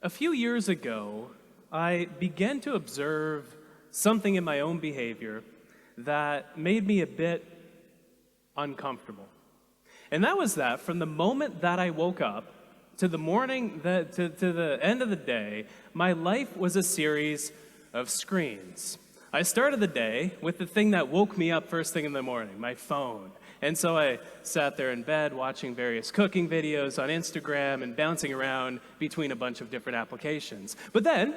A few years ago, I began to observe something in my own behavior that made me a bit uncomfortable. And that was that from the moment that I woke up to the morning, to the end of the day, my life was a series of screens. I started the day with the thing that woke me up first thing in the morning, my phone. And so I sat there in bed watching various cooking videos on Instagram and bouncing around between a bunch of different applications. But then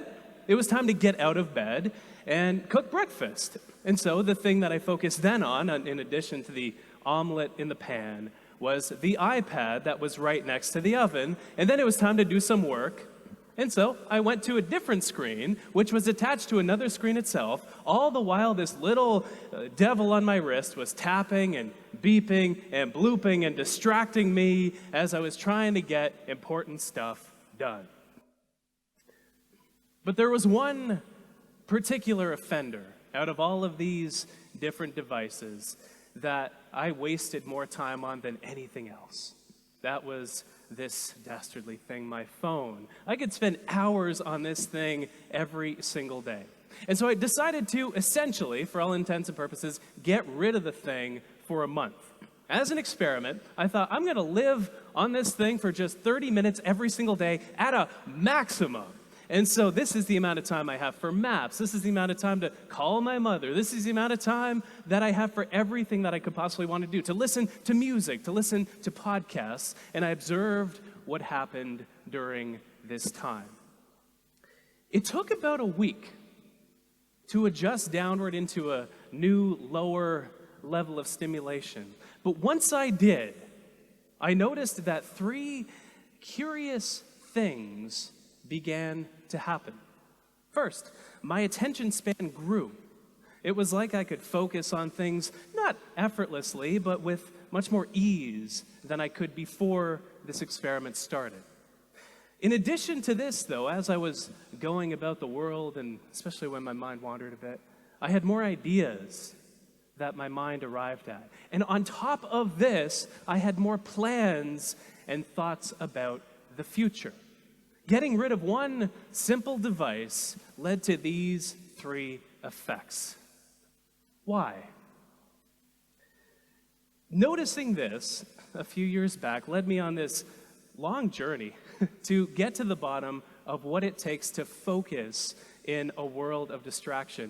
it was time to get out of bed and cook breakfast. And so the thing that I focused then on, in addition to the omelet in the pan, was the iPad that was right next to the oven. And then it was time to do some work. And so I went to a different screen, which was attached to another screen itself, all the while this little devil on my wrist was tapping and beeping and blooping and distracting me as I was trying to get important stuff done. But there was one particular offender out of all of these different devices that I wasted more time on than anything else. That was this dastardly thing, my phone. I could spend hours on this thing every single day. And so I decided to essentially, for all intents and purposes, get rid of the thing for a month. As an experiment, I thought I'm going to live on this thing for just 30 minutes every single day at a maximum. And so this is the amount of time I have for maps. This is the amount of time to call my mother. This is the amount of time that I have for everything that I could possibly want to do, to listen to music, to listen to podcasts. And I observed what happened during this time. It took about a week to adjust downward into a new, lower level of stimulation. But once I did, I noticed that three curious things began to happen. First, my attention span grew. It was like I could focus on things not effortlessly, but with much more ease than I could before this experiment started. In addition to this, though, as I was going about the world, and especially when my mind wandered a bit, I had more ideas that my mind arrived at. And on top of this, I had more plans and thoughts about the future. Getting rid of one simple device led to these three effects. Why? Noticing this a few years back led me on this long journey to get to the bottom of what it takes to focus in a world of distraction.